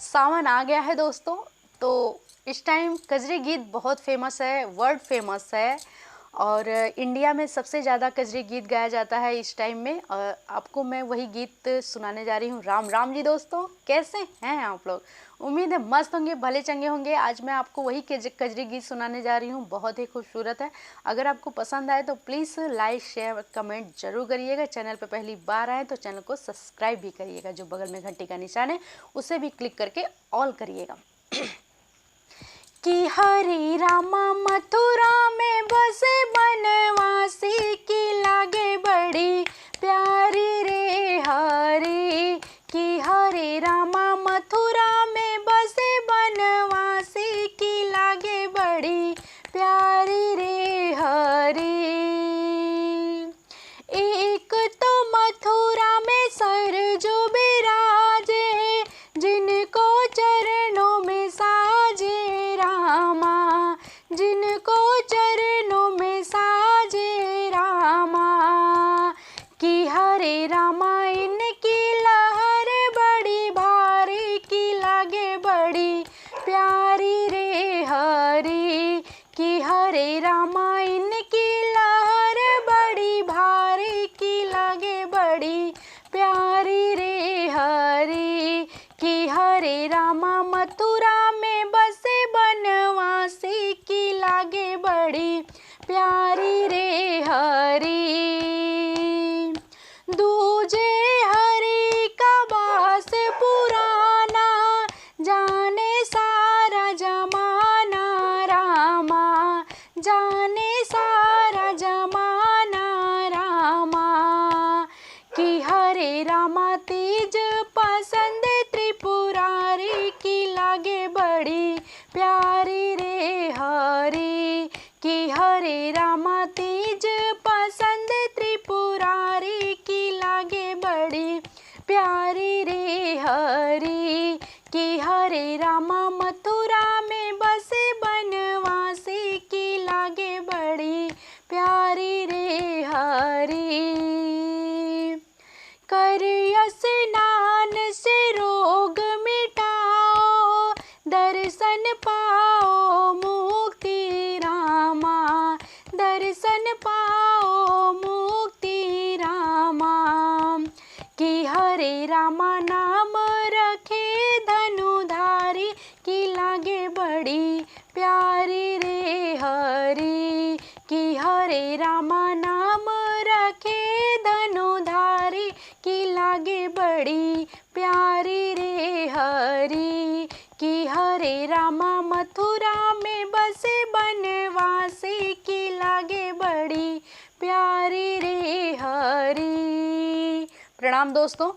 सावन आ गया है दोस्तों। तो इस टाइम कजरी गीत बहुत फेमस है, वर्ल्ड फेमस है और इंडिया में सबसे ज़्यादा कजरी गीत गाया जाता है इस टाइम में। और आपको मैं वही गीत सुनाने जा रही हूँ। राम राम जी दोस्तों, कैसे हैं आप लोग? उम्मीद है मस्त होंगे, भले चंगे होंगे। आज मैं आपको वही कजरी गीत सुनाने जा रही हूँ, बहुत ही खूबसूरत है। अगर आपको पसंद आए तो प्लीज़ लाइक शेयर कमेंट जरूर करिएगा। चैनल पर पहली बार आए तो चैनल को सब्सक्राइब भी करिएगा। जो बगल में घंटी का निशान है उसे भी क्लिक करके ऑल करिएगा। कि हरे रामा मथुरा में बसे बनवासी की लागे बड़ी प्यारी रे हरी। कि हरे रामा मथुरा में बसे बनवासी की लागे बड़ी प्यारी रे हरी। एक तो मथुरा में सर जो बिराजे हैं, जिनको चरणों में साजे रामा, जिनको चरणों में साजे रामा। कि हरे रामा इनकी लहर बड़ी भारी की लागे बड़ी प्यारी रे हरी। कि हरे रामा इनकी लहर बड़ी भारी की लागे बड़ी प्यारी रे हरी। कि हरे रामा मथुरा में बसे बनवासी की लागे बड़ी प्यारी रे हरी। दूजे हरि का वास पुराना, जाने सारा जमाना रामा, जाने सारा जमाना रामा। कि हरे रामा तीज पसंद त्रिपुरारी की लागे बड़ी प्यारी रे हरी। कि हरे रामा तीज पसंद त्रिपुरारी की लागे बड़ी प्यारी रे हरी। कि हरे रामा मथुरा में बसे बनवासी की लागे बड़ी प्यारी रे हरी। कर स्नान से रोग मिटाओ, दर्शन पाओ मुक्ति रामा, दर्शन पाओ मुक्ति रामा। कि हरे रामा नाम रखे धनुधारी की लागे बड़ी प्यारी रे हरी। कि हरे रामा नाम रखे धनुधारी की लागे बड़ी प्यारी रे हरी। कि हरे रामा मथुरा में बसे बनवासी की लागे बड़ी प्यारी रे हरी। प्रणाम दोस्तों।